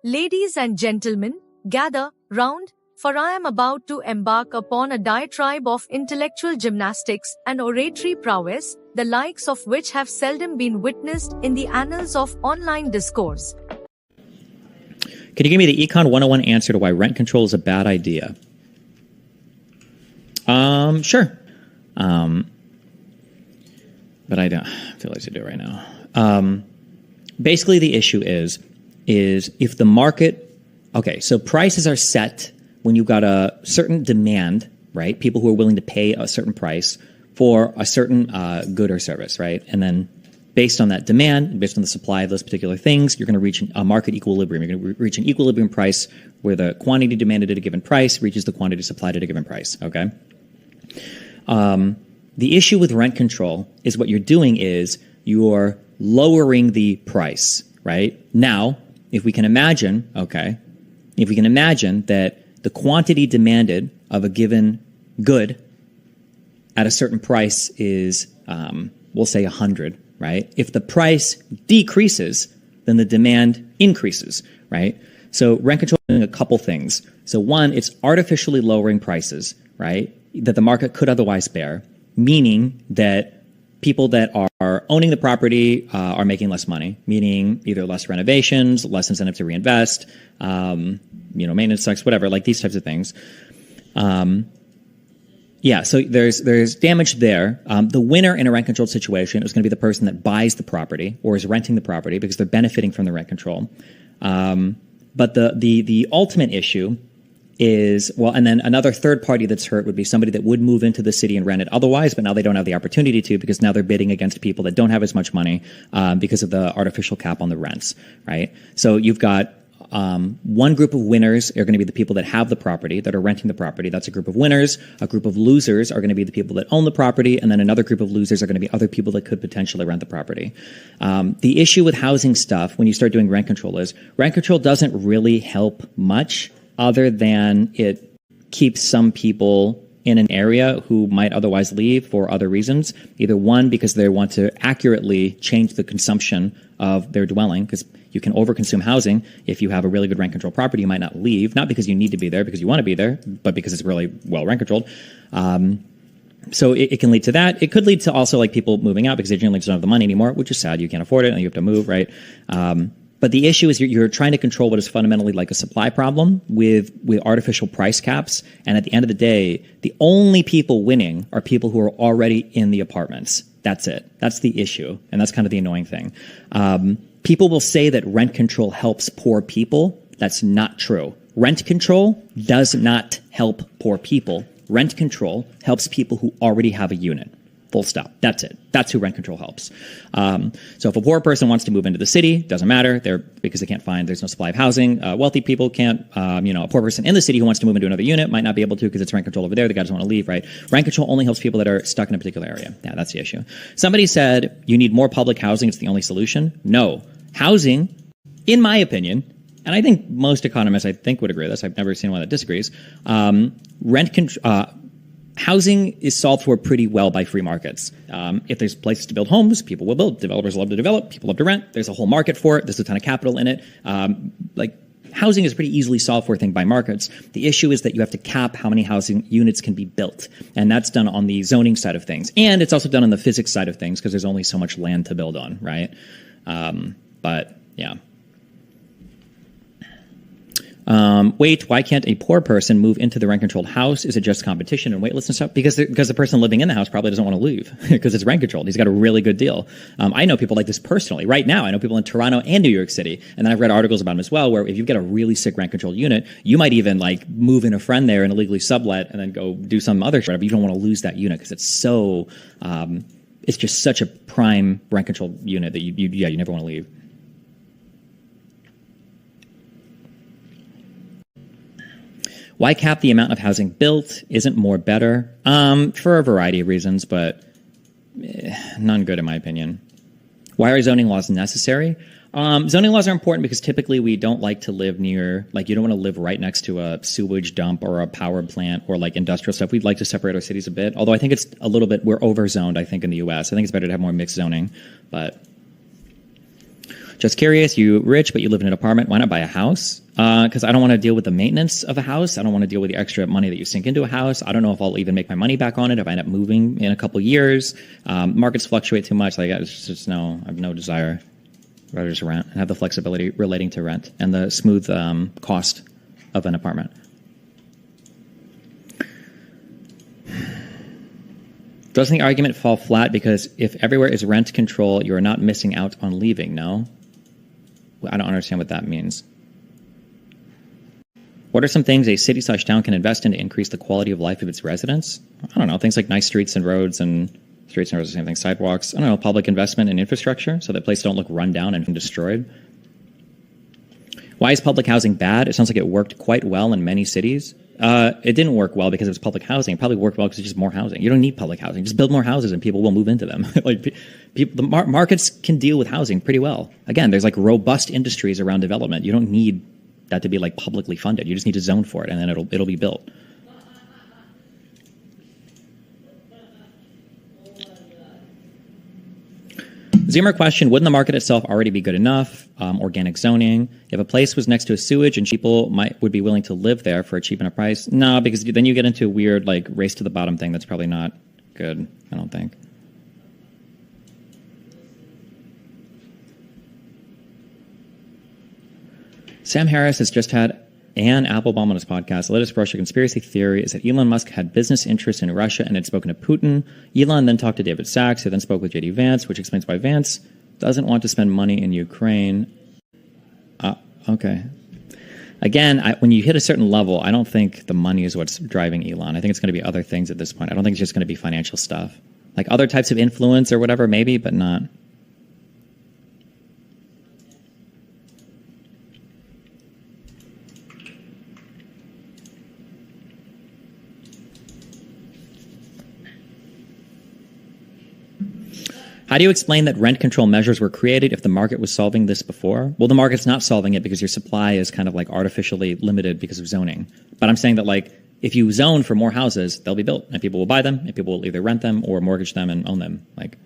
Ladies and gentlemen, gather round, for I am about to embark upon a diatribe of intellectual gymnastics and oratory prowess, the likes of which have seldom been witnessed in the annals of online discourse. Can you give me the Econ 101 answer to why rent control is a bad idea? Sure. But I don't feel like to do it right now. Basically, the issue is if the market, okay, so prices are set when you've got a certain demand, right? People who are willing to pay a certain price for a certain good or service, right? And then based on that demand, based on the supply of those particular things, you're going to reach a market equilibrium. You're going to reach an equilibrium price where the quantity demanded at a given price reaches the quantity supplied at a given price, okay? The issue with rent control is what you're doing is you're lowering the price, right? Now, if we can imagine, okay, if we can imagine that the quantity demanded of a given good at a certain price is, we'll say 100, right? If the price decreases, then the demand increases, right? So rent control is doing a couple things. So one, it's artificially lowering prices, right, that the market could otherwise bear, meaning that people that are owning the property are making less money, meaning either less renovations, less incentive to reinvest, maintenance sucks, whatever, like these types of things. So there's damage there. The winner in a rent controlled situation is going to be the person that buys the property or is renting the property because they're benefiting from the rent control. But the ultimate issue is, and then another third party that's hurt would be somebody that would move into the city and rent it otherwise, but now they don't have the opportunity to because now they're bidding against people that don't have as much money because of the artificial cap on the rents, right? So you've got one group of winners are going to be the people that have the property, that are renting the property. That's a group of winners. A group of losers are going to be the people that own the property. And then another group of losers are going to be other people that could potentially rent the property. The issue with housing stuff when you start doing rent control is rent control doesn't really help much other than it keeps some people in an area who might otherwise leave for other reasons. Either one, because they want to accurately change the consumption of their dwelling, because you can overconsume housing. If you have a really good rent control property, you might not leave, not because you need to be there, because you want to be there, but because it's really well rent controlled. So it can lead to that. It could lead to also like people moving out because they generally just don't have the money anymore, which is sad. You can't afford it and you have to move, right? But the issue is you're trying to control what is fundamentally like a supply problem with artificial price caps. And at the end of the day, the only people winning are people who are already in the apartments. That's it. That's the issue. And that's kind of the annoying thing. People will say that rent control helps poor people. That's not true. Rent control does not help poor people. Rent control helps people who already have a unit. Full stop. That's it. That's who rent control helps. So if a poor person wants to move into the city, doesn't matter. Because they can't there's no supply of housing. Wealthy people can't, a poor person in the city who wants to move into another unit might not be able to because it's rent control over there. The guy doesn't want to leave, right? Rent control only helps people that are stuck in a particular area. Yeah, that's the issue. Somebody said you need more public housing. It's the only solution. No. Housing, in my opinion, and I think most economists, would agree with this. I've never seen one that disagrees. Housing is solved for pretty well by free markets. If there's places to build homes, people will build. Developers love to develop. People love to rent. There's a whole market for it. There's a ton of capital in it. Housing is pretty easily solved for, I think, by markets. The issue is that you have to cap how many housing units can be built. And that's done on the zoning side of things. And it's also done on the physics side of things because there's only so much land to build on, right? But yeah. Wait, why can't a poor person move into the rent-controlled house? Is it just competition and waitlist and stuff? Because the person living in the house probably doesn't want to leave because it's rent-controlled. He's got a really good deal. I know people like this personally. Right now, I know people in Toronto and New York City. And then I've read articles about them as well, where if you get a really sick rent-controlled unit, you might even move in a friend there and illegally sublet and then go do some other shit. But you don't want to lose that unit because it's so, it's just such a prime rent-controlled unit that you never want to leave. Why cap the amount of housing built? Isn't more better? For a variety of reasons, but none good in my opinion. Why are zoning laws necessary? Zoning laws are important because typically we don't like to live near, you don't want to live right next to a sewage dump or a power plant or industrial stuff. We'd like to separate our cities a bit, although I think it's a little bit, we're overzoned, I think, in the U.S. I think it's better to have more mixed zoning, but Just curious, you rich, but you live in an apartment. Why not buy a house? Because I don't want to deal with the maintenance of a house. I don't want to deal with the extra money that you sink into a house. I don't know if I'll even make my money back on it if I end up moving in a couple years. Markets fluctuate too much. Like, I have no desire. I'd rather just rent and have the flexibility relating to rent and the smooth cost of an apartment. Doesn't the argument fall flat because if everywhere is rent control, you are not missing out on leaving, no? I don't understand what that means. What are some things a city/town can invest in to increase the quality of life of its residents? I don't know, things like nice streets and roads are the same thing, sidewalks. I don't know, public investment in infrastructure so that places don't look run down and destroyed. Why is public housing bad? It sounds like it worked quite well in many cities. It didn't work well because it was public housing. It probably worked well because it's just more housing. You don't need public housing. Just build more houses and people will move into them. The markets can deal with housing pretty well. Again, there's like robust industries around development. You don't need that to be like publicly funded. You just need to zone for it and then it'll be built. Zoomer question, wouldn't the market itself already be good enough? Organic zoning. If a place was next to a sewage and people would be willing to live there for a cheap enough price? No, because then you get into a weird like race to the bottom thing that's probably not good, I don't think. Sam Harris has just had Ann Applebaum on his podcast. The latest Russia conspiracy theory is that Elon Musk had business interests in Russia and had spoken to Putin. Elon then talked to David Sachs, who then spoke with J.D. Vance, which explains why Vance doesn't want to spend money in Ukraine. Okay. Again, when you hit a certain level, I don't think the money is what's driving Elon. I think it's going to be other things at this point. I don't think it's just going to be financial stuff. Like other types of influence or whatever, maybe, but not. How do you explain that rent control measures were created if the market was solving this before? Well, the market's not solving it because your supply is kind of like artificially limited because of zoning. But I'm saying that like if you zone for more houses, they'll be built and people will buy them and people will either rent them or mortgage them and own them. Like,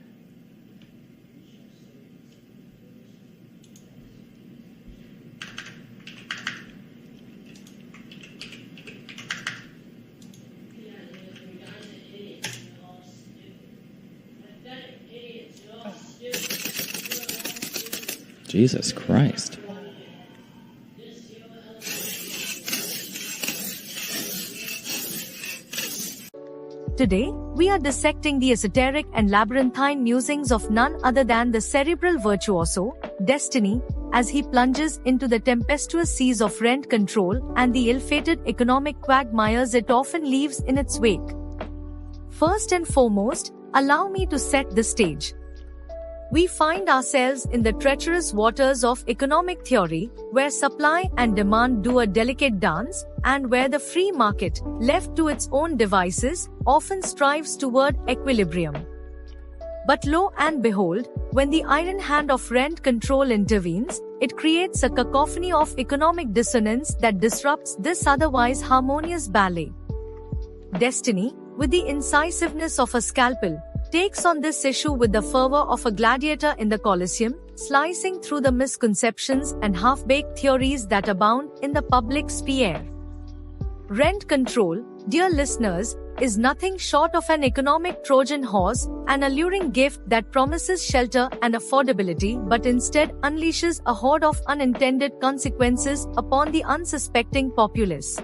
Jesus Christ. Today, we are dissecting the esoteric and labyrinthine musings of none other than the cerebral virtuoso, Destiny, as he plunges into the tempestuous seas of rent control and the ill-fated economic quagmires it often leaves in its wake. First and foremost, allow me to set the stage. We find ourselves in the treacherous waters of economic theory, where supply and demand do a delicate dance, and where the free market, left to its own devices, often strives toward equilibrium. But lo and behold, when the iron hand of rent control intervenes, it creates a cacophony of economic dissonance that disrupts this otherwise harmonious ballet. Destiny, with the incisiveness of a scalpel, takes on this issue with the fervor of a gladiator in the Colosseum, slicing through the misconceptions and half-baked theories that abound in the public sphere. Rent control, dear listeners, is nothing short of an economic Trojan horse, an alluring gift that promises shelter and affordability but instead unleashes a horde of unintended consequences upon the unsuspecting populace.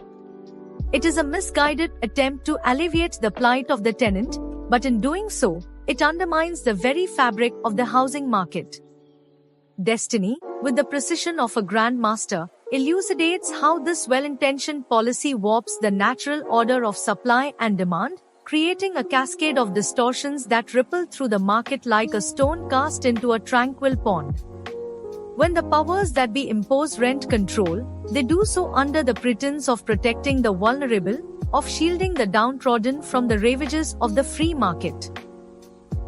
It is a misguided attempt to alleviate the plight of the tenant, but in doing so, it undermines the very fabric of the housing market. Destiny, with the precision of a grandmaster, elucidates how this well-intentioned policy warps the natural order of supply and demand, creating a cascade of distortions that ripple through the market like a stone cast into a tranquil pond. When the powers that be impose rent control, they do so under the pretense of protecting the vulnerable, of shielding the downtrodden from the ravages of the free market.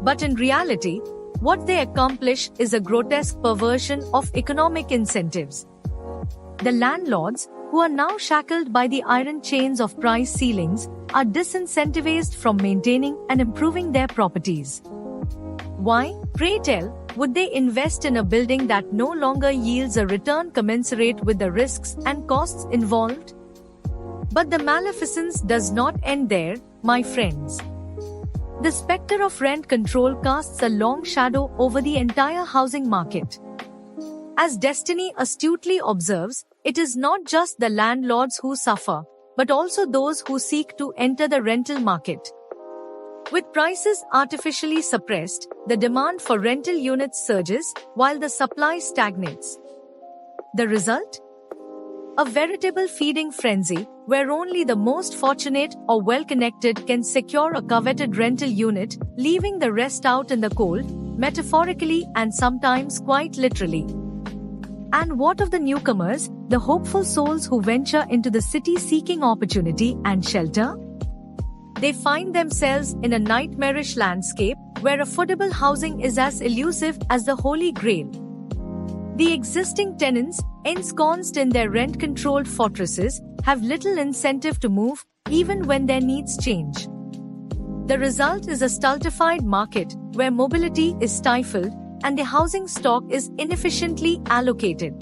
But in reality, what they accomplish is a grotesque perversion of economic incentives. The landlords, who are now shackled by the iron chains of price ceilings, are disincentivized from maintaining and improving their properties. Why, pray tell, Would they invest in a building that no longer yields a return commensurate with the risks and costs involved? But the maleficence does not end there, my friends. The specter of rent control casts a long shadow over the entire housing market. As Destiny astutely observes, it is not just the landlords who suffer, but also those who seek to enter the rental market. With prices artificially suppressed, the demand for rental units surges while the supply stagnates. The result? A veritable feeding frenzy where only the most fortunate or well-connected can secure a coveted rental unit, leaving the rest out in the cold, metaphorically and sometimes quite literally. And what of the newcomers, the hopeful souls who venture into the city seeking opportunity and shelter? They find themselves in a nightmarish landscape where affordable housing is as elusive as the Holy Grail. The existing tenants, ensconced in their rent-controlled fortresses, have little incentive to move, even when their needs change. The result is a stultified market where mobility is stifled and the housing stock is inefficiently allocated.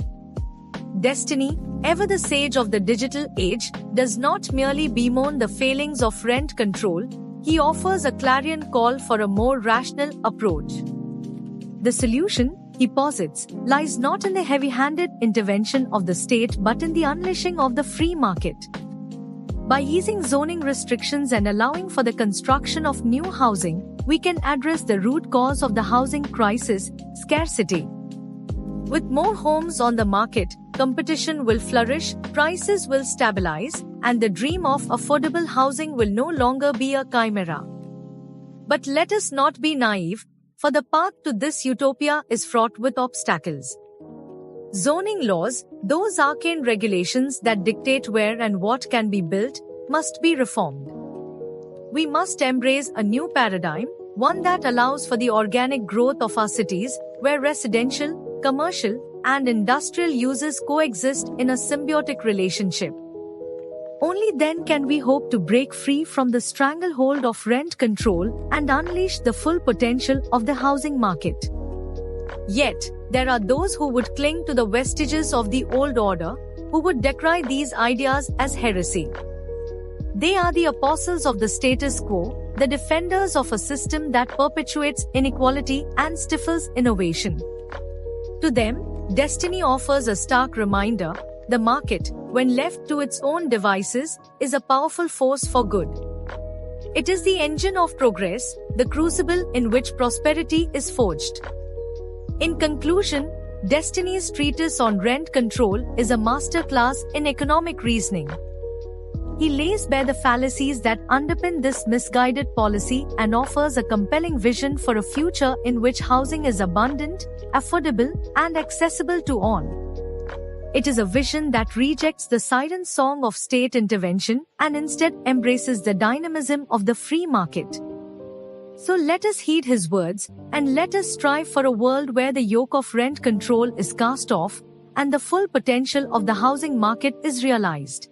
Destiny, ever the sage of the digital age, does not merely bemoan the failings of rent control, he offers a clarion call for a more rational approach. The solution, he posits, lies not in the heavy-handed intervention of the state but in the unleashing of the free market. By easing zoning restrictions and allowing for the construction of new housing, we can address the root cause of the housing crisis, scarcity. With more homes on the market, competition will flourish, prices will stabilize, and the dream of affordable housing will no longer be a chimera. But let us not be naive, for the path to this utopia is fraught with obstacles. Zoning laws, those arcane regulations that dictate where and what can be built, must be reformed. We must embrace a new paradigm, one that allows for the organic growth of our cities, where residential, commercial, and industrial uses coexist in a symbiotic relationship. Only then can we hope to break free from the stranglehold of rent control and unleash the full potential of the housing market. Yet, there are those who would cling to the vestiges of the old order, who would decry these ideas as heresy. They are the apostles of the status quo, the defenders of a system that perpetuates inequality and stifles innovation. To them, Destiny offers a stark reminder: the market, when left to its own devices, is a powerful force for good. It is the engine of progress, the crucible in which prosperity is forged. In conclusion, Destiny's treatise on rent control is a masterclass in economic reasoning. He lays bare the fallacies that underpin this misguided policy and offers a compelling vision for a future in which housing is abundant, affordable, and accessible to all. It is a vision that rejects the siren song of state intervention and instead embraces the dynamism of the free market. So let us heed his words, and let us strive for a world where the yoke of rent control is cast off and the full potential of the housing market is realized.